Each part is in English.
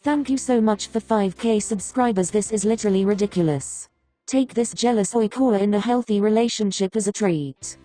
Thank you so much for 5k subscribers. This is literally ridiculous. Take this jealous oikawa in a healthy relationship as a treat.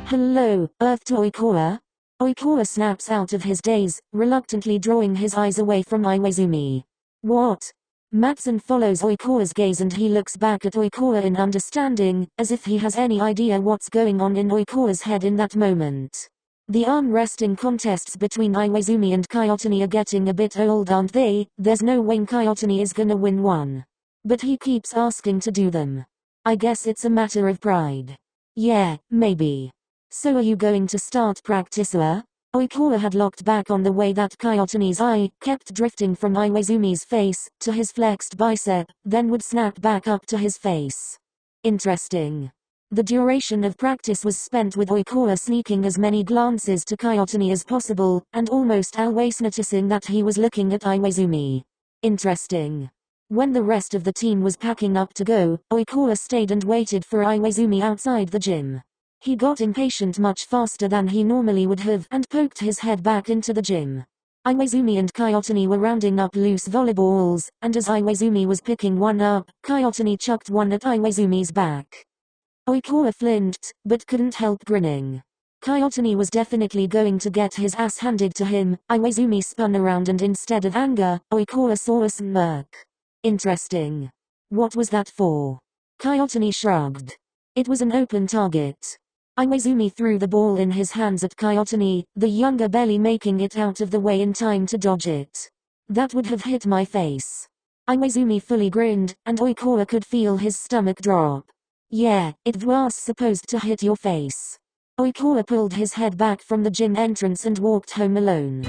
Hello, Earth to oikawa. Oikawa snaps out of his daze, reluctantly drawing his eyes away from Iwaizumi. What? Matsun follows Oikawa's gaze and he looks back at Oikawa in understanding, as if he has any idea what's going on in Oikawa's head in that moment. The arm wrestling contests between Iwaizumi and Kayotani are getting a bit old, aren't they? There's no way Kayotani is gonna win one. But he keeps asking to do them. I guess it's a matter of pride. Yeah, maybe. So are you going to start practice? Oikawa had locked back on the way that Kayotani's eye kept drifting from Iwaizumi's face to his flexed bicep, then would snap back up to his face. Interesting. The duration of practice was spent with Oikawa sneaking as many glances to Kayotani as possible, and almost always noticing that he was looking at Iwaizumi. Interesting. When the rest of the team was packing up to go, Oikawa stayed and waited for Iwaizumi outside the gym. He got impatient much faster than he normally would have and poked his head back into the gym. Iwaizumi and Kayotani were rounding up loose volleyballs, and as Iwaizumi was picking one up, Kayotani chucked one at Iwaizumi's back. Oikawa flinched, but couldn't help grinning. Kayotani was definitely going to get his ass handed to him. Iwaizumi spun around and instead of anger, Oikawa saw a smirk. Interesting. What was that for? Kayotani shrugged. It was an open target. Iwaizumi threw the ball in his hands at Kayotani, the younger barely making it out of the way in time to dodge it. That would have hit my face. Iwaizumi fully grinned, and Oikawa could feel his stomach drop. Yeah, it was supposed to hit your face. Oikawa pulled his head back from the gym entrance and walked home alone.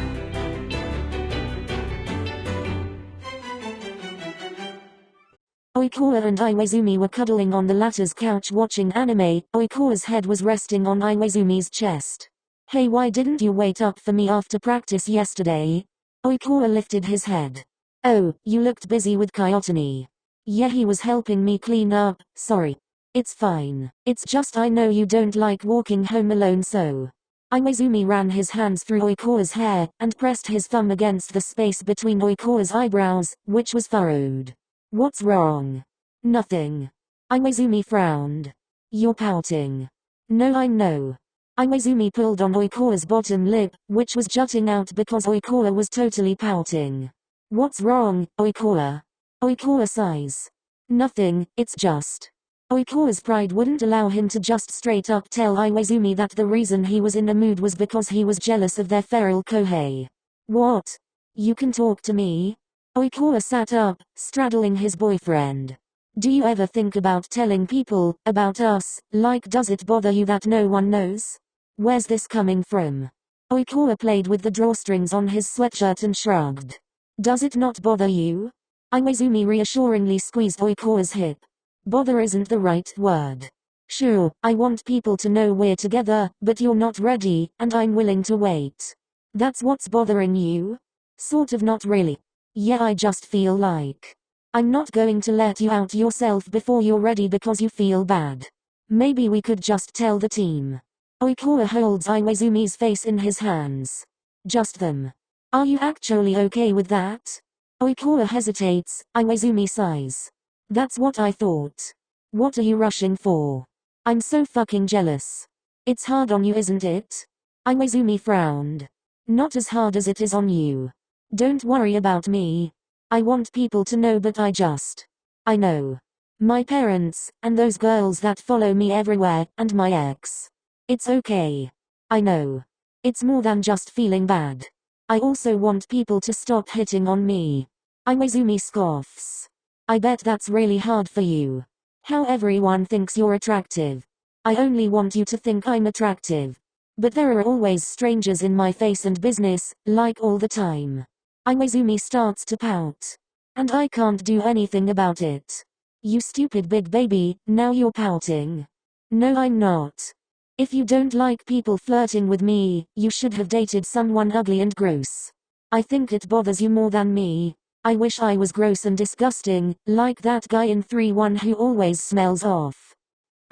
Oikawa and Iwaizumi were cuddling on the latter's couch watching anime. Oikawa's head was resting on Iwaizumi's chest. Hey, why didn't you wait up for me after practice yesterday? Oikawa lifted his head. Oh, you looked busy with Kayotani. Yeah, he was helping me clean up, sorry. It's fine. It's just I know you don't like walking home alone, so. Iwaizumi ran his hands through Oikawa's hair, and pressed his thumb against the space between Oikawa's eyebrows, which was furrowed. What's wrong? Nothing. Iwaizumi frowned. You're pouting. No, I know. Iwaizumi pulled on Oikawa's bottom lip, which was jutting out because Oikawa was totally pouting. What's wrong, Oikawa? Oikawa sighs. Nothing, it's just. Oikawa's pride wouldn't allow him to just straight up tell Iwaizumi that the reason he was in a mood was because he was jealous of their feral kohei. What? You can talk to me? Oikawa sat up, straddling his boyfriend. Do you ever think about telling people about us? Like, does it bother you that no one knows? Where's this coming from? Oikawa played with the drawstrings on his sweatshirt and shrugged. Does it not bother you? Iwaizumi reassuringly squeezed Oikawa's hip. Bother isn't the right word. Sure, I want people to know we're together, but you're not ready, and I'm willing to wait. That's what's bothering you? Sort of, not really. Yeah, I just feel like I'm not going to let you out yourself before you're ready because you feel bad. Maybe we could just tell the team. Oikawa holds Iwaizumi's face in his hands. Just them. Are you actually okay with that? Oikawa hesitates. Iwaizumi sighs. That's what I thought. What are you rushing for? I'm so fucking jealous. It's hard on you, isn't it? Iwaizumi frowned. Not as hard as it is on you. Don't worry about me. I want people to know, but I know. My parents, and those girls that follow me everywhere, and my ex. It's okay. I know. It's more than just feeling bad. I also want people to stop hitting on me. Iwaizumi scoffs. I bet that's really hard for you. How everyone thinks you're attractive. I only want you to think I'm attractive. But there are always strangers in my face and business, like all the time. Iwaizumi starts to pout. And I can't do anything about it. You stupid big baby, now you're pouting. No, I'm not. If you don't like people flirting with me, you should have dated someone ugly and gross. I think it bothers you more than me. I wish I was gross and disgusting, like that guy in 3-1 who always smells off.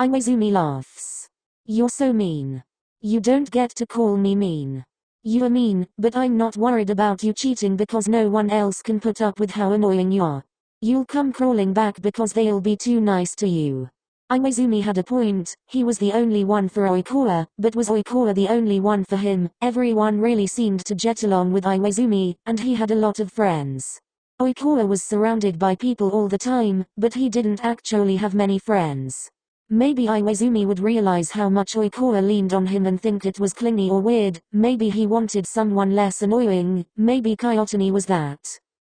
Iwaizumi laughs. You're so mean. You don't get to call me mean. You're mean, but I'm not worried about you cheating because no one else can put up with how annoying you are. You'll come crawling back because they'll be too nice to you. Iwaizumi had a point. He was the only one for Oikawa, but was Oikawa the only one for him? Everyone really seemed to get along with Iwaizumi, and he had a lot of friends. Oikawa was surrounded by people all the time, but he didn't actually have many friends. Maybe Iwaizumi would realize how much Oikawa leaned on him and think it was clingy or weird. Maybe he wanted someone less annoying. Maybe Kayotani was that.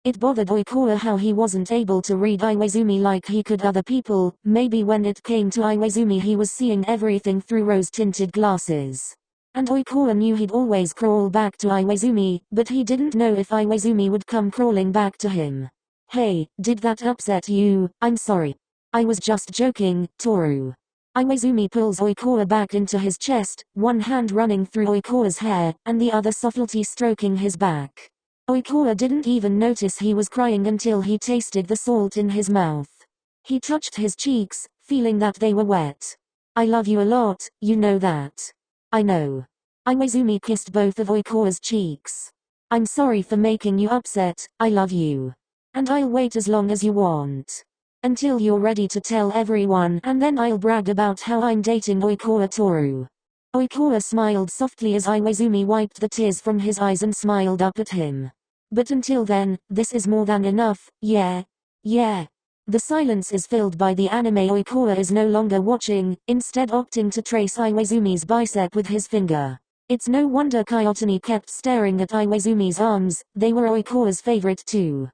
It bothered Oikawa how he wasn't able to read Iwaizumi like he could other people. Maybe when it came to Iwaizumi he was seeing everything through rose-tinted glasses. And Oikawa knew he'd always crawl back to Iwaizumi, but he didn't know if Iwaizumi would come crawling back to him. Hey, did that upset you? I'm sorry. I was just joking, Toru. Iwaizumi pulls Oikawa back into his chest, one hand running through Oikawa's hair, and the other softly stroking his back. Oikawa didn't even notice he was crying until he tasted the salt in his mouth. He touched his cheeks, feeling that they were wet. I love you a lot, you know that. I know. Iwaizumi kissed both of Oikawa's cheeks. I'm sorry for making you upset, I love you. And I'll wait as long as you want. Until you're ready to tell everyone, and then I'll brag about how I'm dating Oikawa Toru. Oikawa smiled softly as Iwaizumi wiped the tears from his eyes and smiled up at him. But until then, this is more than enough, yeah? Yeah. The silence is filled by the anime Oikawa is no longer watching, instead opting to trace Iwaizumi's bicep with his finger. It's no wonder Kayotani kept staring at Iwaizumi's arms, they were Oikawa's favorite too.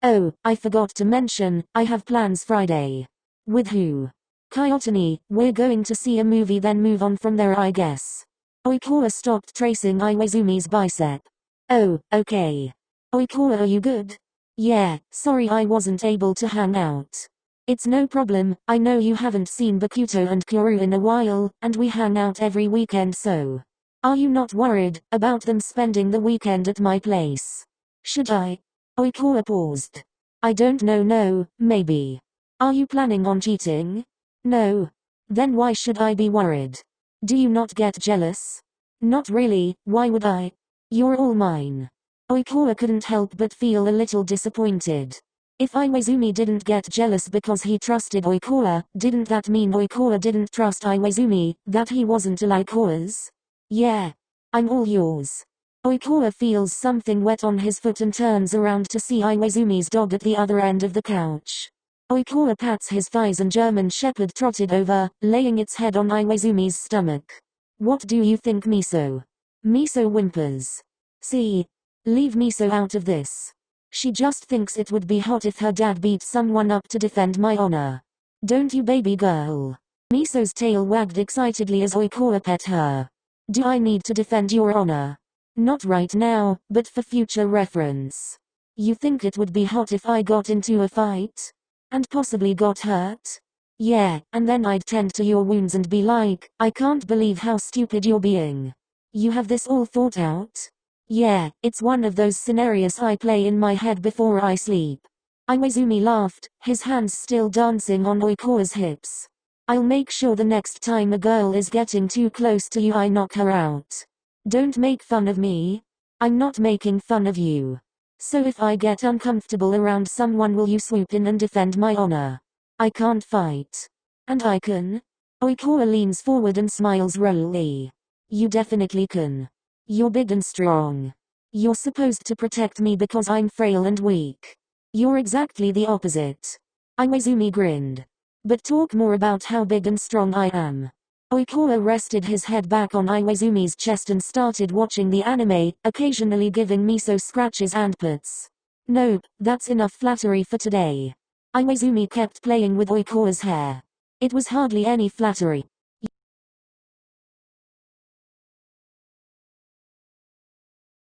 Oh, I forgot to mention, I have plans Friday. With who? Kayotani, we're going to see a movie then move on from there I guess. Oikawa stopped tracing Iwaizumi's bicep. Oh, okay. Oikawa, are you good? Yeah, sorry I wasn't able to hang out. It's no problem, I know you haven't seen Bakuto and Kyoru in a while, and we hang out every weekend so. Are you not worried about them spending the weekend at my place? Should I? Oikawa paused. I don't know, no, maybe. Are you planning on cheating? No. Then why should I be worried? Do you not get jealous? Not really, why would I? You're all mine. Oikawa couldn't help but feel a little disappointed. If Iwaizumi didn't get jealous because he trusted Oikawa, didn't that mean Oikawa didn't trust Iwaizumi, that he wasn't a Oikawa's? Yeah. I'm all yours. Oikawa feels something wet on his foot and turns around to see Iwaizumi's dog at the other end of the couch. Oikawa pats his thighs and German Shepherd trotted over, laying its head on Iwaizumi's stomach. What do you think, Miso? Miso whimpers. See? Leave Miso out of this. She just thinks it would be hot if her dad beat someone up to defend my honor. Don't you, baby girl? Miso's tail wagged excitedly as Oikawa pet her. Do I need to defend your honor? Not right now, but for future reference. You think it would be hot if I got into a fight? And possibly got hurt? Yeah, and then I'd tend to your wounds and be like, I can't believe how stupid you're being. You have this all thought out? Yeah, it's one of those scenarios I play in my head before I sleep. Iwaizumi laughed, his hands still dancing on Oikawa's hips. I'll make sure the next time a girl is getting too close to you I knock her out. Don't make fun of me. I'm not making fun of you. So if I get uncomfortable around someone, will you swoop in and defend my honor? I can't fight. And I can? Oikawa leans forward and smiles wryly. You definitely can. You're big and strong. You're supposed to protect me because I'm frail and weak. You're exactly the opposite. Iwaizumi grinned. But talk more about how big and strong I am. Oikawa rested his head back on Iwaizumi's chest and started watching the anime, occasionally giving Miso scratches and pats. Nope, that's enough flattery for today. Iwaizumi kept playing with Oikawa's hair. It was hardly any flattery.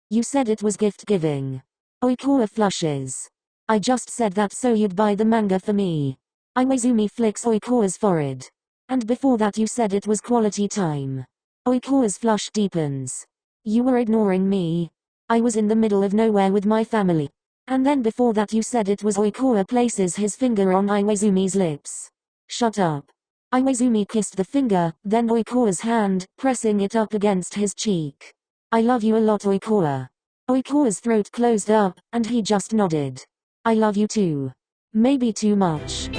You said it was gift-giving. Oikawa flushes. I just said that so you'd buy the manga for me. Iwaizumi flicks Oikawa's forehead. And before that you said it was quality time. Oikawa's flush deepens. You were ignoring me. I was in the middle of nowhere with my family. And then before that you said it was. Oikawa places his finger on Iwaizumi's lips. Shut up. Iwaizumi kissed the finger, then Oikawa's hand, pressing it up against his cheek. I love you a lot, Oikawa. Oikawa's throat closed up, and he just nodded. I love you too. Maybe too much.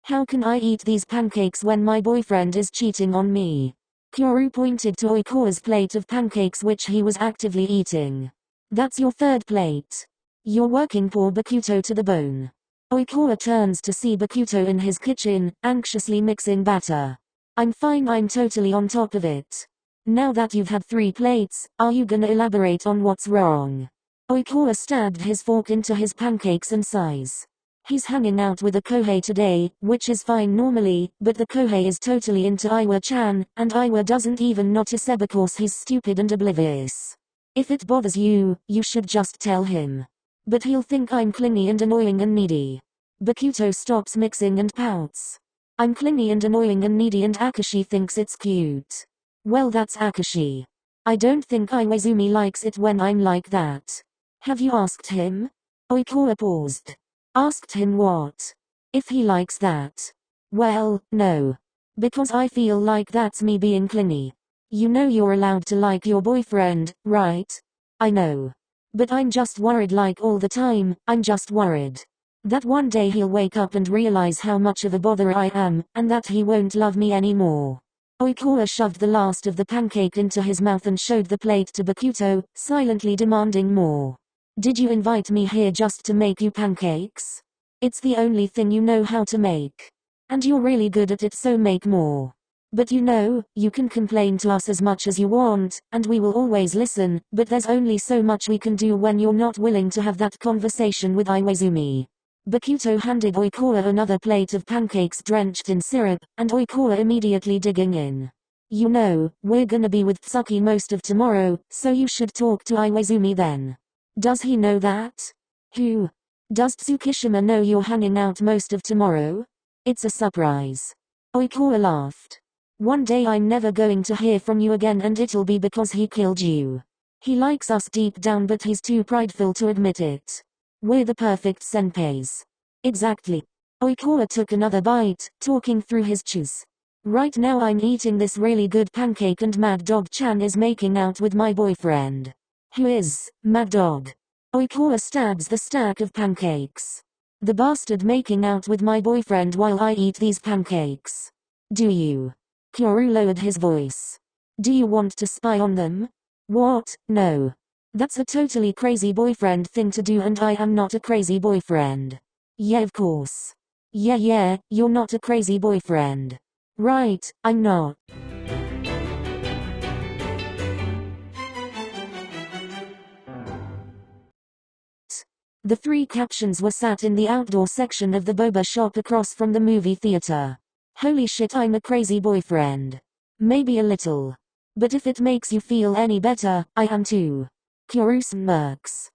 How can I eat these pancakes when my boyfriend is cheating on me? Kyoru pointed to Oikawa's plate of pancakes which he was actively eating. That's your third plate. You're working poor Bakuto to the bone. Oikawa turns to see Bakuto in his kitchen, anxiously mixing batter. I'm fine, I'm totally on top of it. Now that you've had 3 plates, are you gonna elaborate on what's wrong? Oikawa stabbed his fork into his pancakes and sighs. He's hanging out with a Kohei today, which is fine normally, but the Kohei is totally into Iwa-chan, and Iwa doesn't even notice it because he's stupid and oblivious. If it bothers you, you should just tell him. But he'll think I'm clingy and annoying and needy. Bakuto stops mixing and pouts. I'm clingy and annoying and needy and Akashi thinks it's cute. Well, that's Akashi. I don't think Iwaizumi likes it when I'm like that. Have you asked him? Oikawa paused. Asked him what? If he likes that. Well, no. Because I feel like that's me being clingy. You know you're allowed to like your boyfriend, right? I know. But I'm just worried, like all the time, I'm just worried. That one day he'll wake up and realize how much of a bother I am, and that he won't love me anymore. Oikawa shoved the last of the pancake into his mouth and showed the plate to Bakuto, silently demanding more. Did you invite me here just to make you pancakes? It's the only thing you know how to make. And you're really good at it, so make more. But you know, you can complain to us as much as you want, and we will always listen, but there's only so much we can do when you're not willing to have that conversation with Iwaizumi. Bakuto handed Oikawa another plate of pancakes drenched in syrup, and Oikawa immediately digging in. You know, we're gonna be with Tsuki most of tomorrow, so you should talk to Iwaizumi then. Does he know that? Who? Does Tsukishima know you're hanging out most of tomorrow? It's a surprise. Oikawa laughed. One day I'm never going to hear from you again, and it'll be because he killed you. He likes us deep down, but he's too prideful to admit it. We're the perfect senpais. Exactly. Oikawa took another bite, talking through his chews. Right now I'm eating this really good pancake and Mad Dog Chan is making out with my boyfriend. Who is Mad Dog? Oikawa stabs the stack of pancakes. The bastard making out with my boyfriend while I eat these pancakes. Do you? Kyoru lowered his voice. Do you want to spy on them? What? No. That's a totally crazy boyfriend thing to do, and I am not a crazy boyfriend. Yeah, of course. Yeah, you're not a crazy boyfriend. Right, I'm not. The 3 captions were sat in the outdoor section of the boba shop across from the movie theater. Holy shit, I'm a crazy boyfriend. Maybe a little. But if it makes you feel any better, I am too. Kyoru smirks.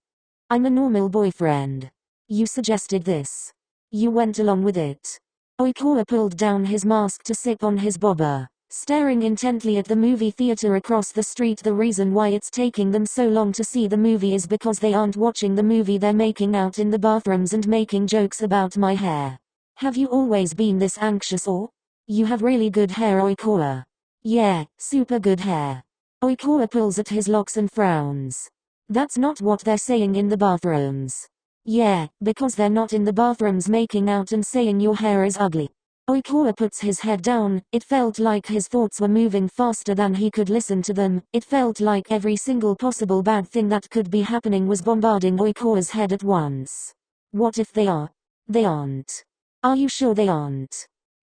I'm a normal boyfriend. You suggested this. You went along with it. Oikawa pulled down his mask to sip on his boba, staring intently at the movie theater across the street. The reason why it's taking them so long to see the movie is because they aren't watching the movie, they're making out in the bathrooms and making jokes about my hair. Have you always been this anxious, or? You have really good hair, Oikawa. Yeah, super good hair. Oikawa pulls at his locks and frowns. That's not what they're saying in the bathrooms. Yeah, because they're not in the bathrooms making out and saying your hair is ugly. Oikawa puts his head down. It felt like his thoughts were moving faster than he could listen to them. It felt like every single possible bad thing that could be happening was bombarding Oikawa's head at once. What if they are? They aren't. Are you sure they aren't?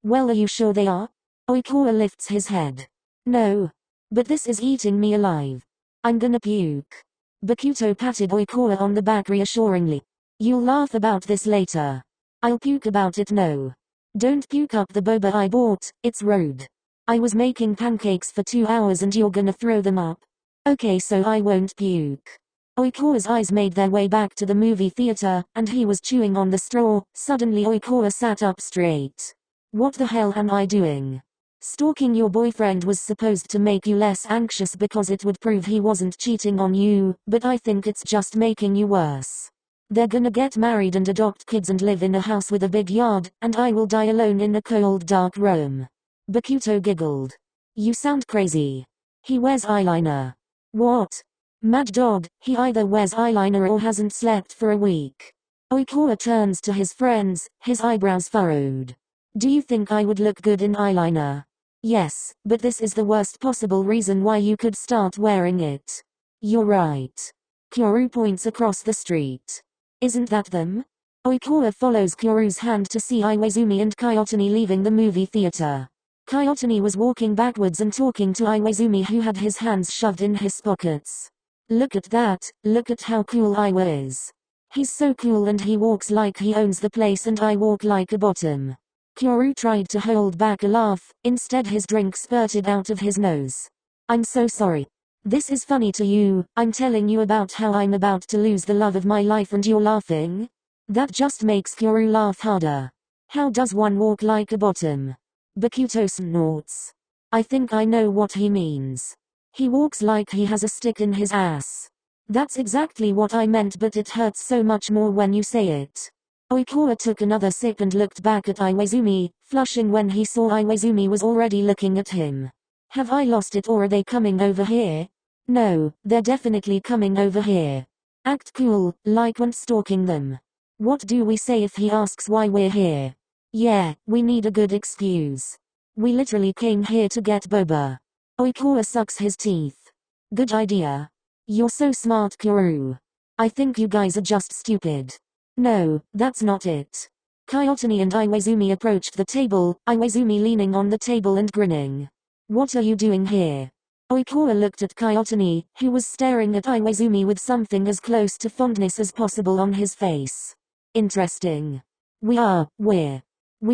Well, are you sure they are? Oikawa lifts his head. No. But this is eating me alive. I'm gonna puke. Bakuto patted Oikawa on the back reassuringly. You'll laugh about this later. I'll puke about it. No. Don't puke up the boba I bought, it's rude. I was making pancakes for 2 hours and you're gonna throw them up? Okay, so I won't puke. Oikawa's eyes made their way back to the movie theater, and he was chewing on the straw. Suddenly Oikawa sat up straight. What the hell am I doing? Stalking your boyfriend was supposed to make you less anxious because it would prove he wasn't cheating on you, but I think it's just making you worse. They're gonna get married and adopt kids and live in a house with a big yard, and I will die alone in a cold dark room. Bakuto giggled. You sound crazy. He wears eyeliner. What? Mad dog, he either wears eyeliner or hasn't slept for a week. Oikawa turns to his friends, his eyebrows furrowed. Do you think I would look good in eyeliner? Yes, but this is the worst possible reason why you could start wearing it. You're right. Kyoru points across the street. Isn't that them? Oikawa follows Kyoru's hand to see Iwaizumi and Kayotani leaving the movie theater. Kayotani was walking backwards and talking to Iwaizumi, who had his hands shoved in his pockets. Look at that, look at how cool Iwa is. He's so cool and he walks like he owns the place and I walk like a bottom. Kyoru tried to hold back a laugh, instead his drink spurted out of his nose. I'm so sorry. This is funny to you, I'm telling you about how I'm about to lose the love of my life and you're laughing? That just makes Kyoru laugh harder. How does one walk like a bottom? Bakuto snorts. I think I know what he means. He walks like he has a stick in his ass. That's exactly what I meant, but it hurts so much more when you say it. Oikawa took another sip and looked back at Iwaizumi, flushing when he saw Iwaizumi was already looking at him. Have I lost it or are they coming over here? No, they're definitely coming over here. Act cool, like we're stalking them. What do we say if he asks why we're here? Yeah, we need a good excuse. We literally came here to get boba. Oikawa sucks his teeth. Good idea. You're so smart, Kyoru. I think you guys are just stupid. No, that's not it. Kayotani and Iwaizumi approached the table, Iwaizumi leaning on the table and grinning. What are you doing here? Oikawa looked at Kayotani, who was staring at Iwaizumi with something as close to fondness as possible on his face. Interesting. We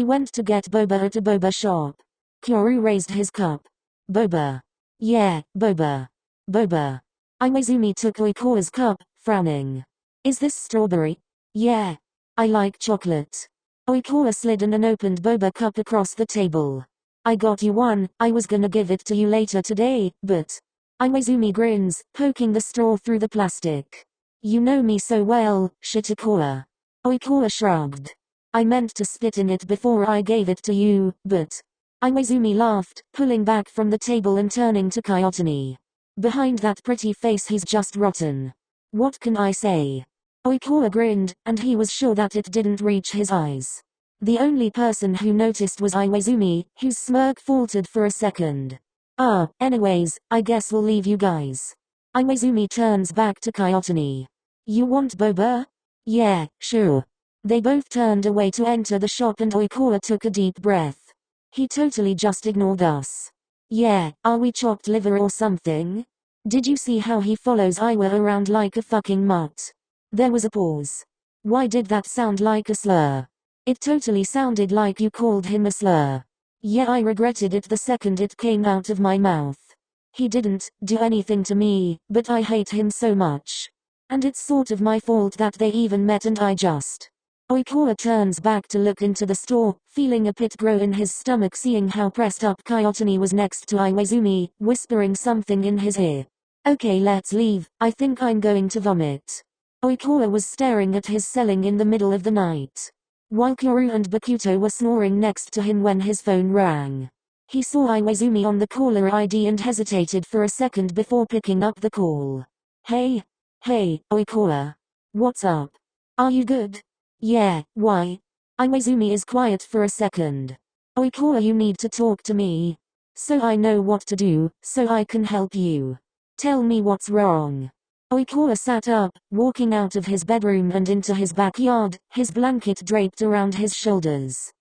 went to get boba at a boba shop. Kyoru raised his cup. Boba. Yeah, boba. Boba. Iwaizumi took Oikawa's cup, frowning. Is this strawberry? Yeah. I like chocolate. Oikawa slid an unopened boba cup across the table. I got you one, I was gonna give it to you later today, but... Iwaizumi grins, poking the straw through the plastic. You know me so well, Shitakawa. Oikawa shrugged. I meant to spit in it before I gave it to you, but... Iwaizumi laughed, pulling back from the table and turning to Kayotani. Behind that pretty face he's just rotten. What can I say? Oikawa grinned, and he was sure that it didn't reach his eyes. The only person who noticed was Iwaizumi, whose smirk faltered for a second. Anyways, I guess we'll leave you guys. Iwaizumi turns back to Kayotani. You want boba? Yeah, sure. They both turned away to enter the shop and Oikawa took a deep breath. He totally just ignored us. Yeah, are we chopped liver or something? Did you see how he follows Iwa around like a fucking mutt? There was a pause. Why did that sound like a slur? It totally sounded like you called him a slur. Yeah, I regretted it the second it came out of my mouth. He didn't do anything to me, but I hate him so much. And it's sort of my fault that they even met and I just... Oikawa turns back to look into the store, feeling a pit grow in his stomach seeing how pressed up Kayotani was next to Iwaizumi, whispering something in his ear. Okay, let's leave, I think I'm going to vomit. Oikawa was staring at his ceiling in the middle of the night. While Kyoru and Bakuto were snoring next to him when his phone rang. He saw Iwaizumi on the caller ID and hesitated for a second before picking up the call. Hey, Oikawa. What's up? Are you good? Yeah, why? Iwaizumi is quiet for a second. Oikawa, you need to talk to me. So I know what to do, so I can help you. Tell me what's wrong. Oikawa sat up, walking out of his bedroom and into his backyard, his blanket draped around his shoulders.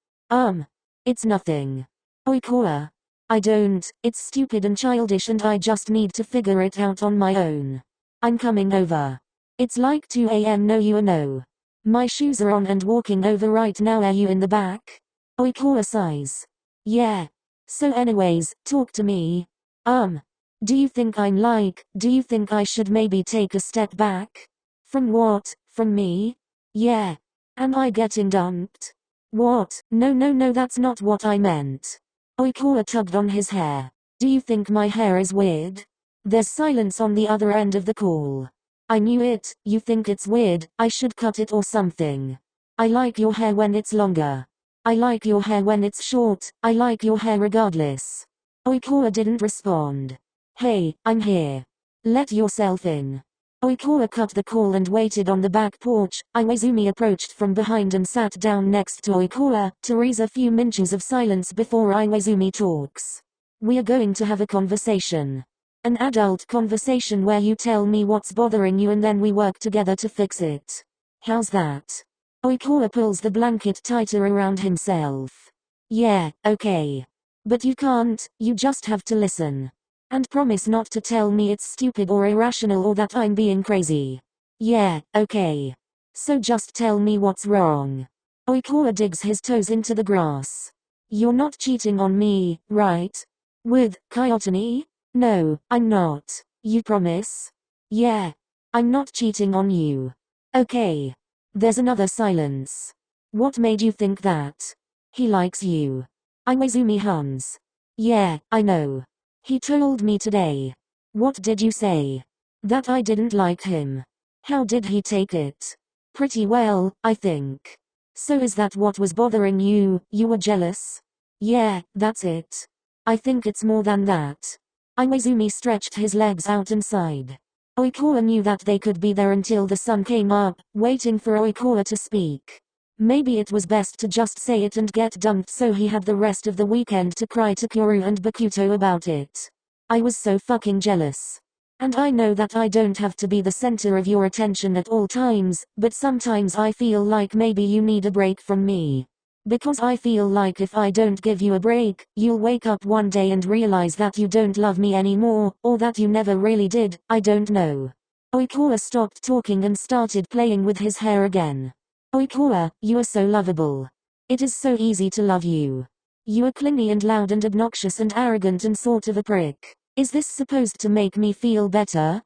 It's nothing. Oikawa. It's stupid and childish and I just need to figure it out on my own. I'm coming over. It's like 2 a.m. No. My shoes are on and walking over right now. Are you in the back? Oikawa sighs. Yeah. So anyways, talk to me. Do you think do you think I should maybe take a step back? From what? From me? Yeah. Am I getting dumped? What? No, that's not what I meant. Oikawa tugged on his hair. Do you think my hair is weird? There's silence on the other end of the call. I knew it, you think it's weird, I should cut it or something. I like your hair when it's longer. I like your hair when it's short, I like your hair regardless. Oikawa didn't respond. Hey, I'm here. Let yourself in. Oikawa cut the call and waited on the back porch. Iwaizumi approached from behind and sat down next to Oikawa, to raise a few inches of silence before Iwaizumi talks. We are going to have a conversation. An adult conversation where you tell me what's bothering you and then we work together to fix it. How's that? Oikawa pulls the blanket tighter around himself. Yeah, okay. But you can't, you just have to listen. And promise not to tell me it's stupid or irrational or that I'm being crazy. Yeah, okay. So just tell me what's wrong. Oikawa digs his toes into the grass. You're not cheating on me, right? With Kayotani? No, I'm not. You promise? Yeah. I'm not cheating on you. Okay. There's another silence. What made you think that? He likes you. Iwaizumi hums. Yeah, I know. He told me today. What did you say? That I didn't like him. How did he take it? Pretty well, I think. So is that what was bothering you? You were jealous? Yeah, that's it. I think it's more than that. Iwaizumi stretched his legs out and sighed. Oikawa knew that they could be there until the sun came up, waiting for Oikawa to speak. Maybe it was best to just say it and get dumped so he had the rest of the weekend to cry to Kyoru and Bakuto about it. I was so fucking jealous. And I know that I don't have to be the center of your attention at all times, but sometimes I feel like maybe you need a break from me. Because I feel like if I don't give you a break, you'll wake up one day and realize that you don't love me anymore, or that you never really did, I don't know. Oikawa stopped talking and started playing with his hair again. Oikawa, you are so lovable. It is so easy to love you. You are clingy and loud and obnoxious and arrogant and sort of a prick. Is this supposed to make me feel better?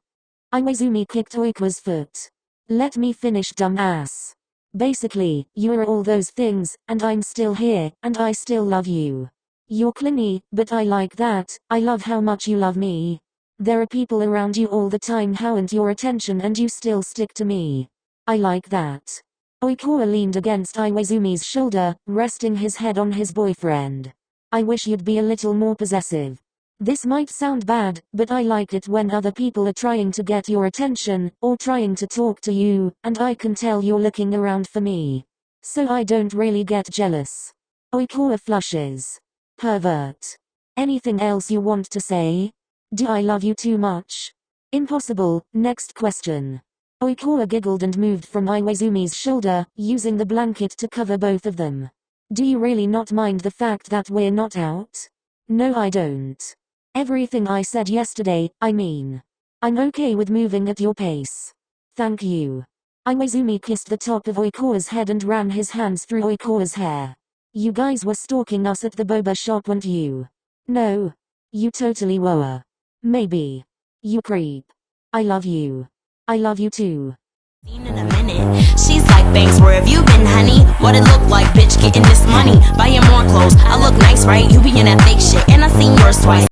Iwaizumi kicked Oikawa's foot. Let me finish, dumbass. Basically, you are all those things, and I'm still here, and I still love you. You're clingy, but I like that. I love how much you love me. There are people around you all the time who want your attention and you still stick to me. I like that. Oikawa leaned against Iwaizumi's shoulder, resting his head on his boyfriend. I wish you'd be a little more possessive. This might sound bad, but I like it when other people are trying to get your attention, or trying to talk to you, and I can tell you're looking around for me. So I don't really get jealous. Oikawa flushes. Pervert. Anything else you want to say? Do I love you too much? Impossible. Next question. Oikawa giggled and moved from Iwaizumi's shoulder, using the blanket to cover both of them. Do you really not mind the fact that we're not out? No, I don't. Everything I said yesterday, I mean. I'm okay with moving at your pace. Thank you. Iwaizumi kissed the top of Oikawa's head and ran his hands through Oikawa's hair. You guys were stalking us at the boba shop, weren't you? No. You totally were. Maybe. You creep. I love you. I love you too. In a minute, she's like, thanks, where have you been, honey? What it look like, bitch, getting this money, buying more clothes. I look nice, right? You be in that fake shit, and I seen yours twice.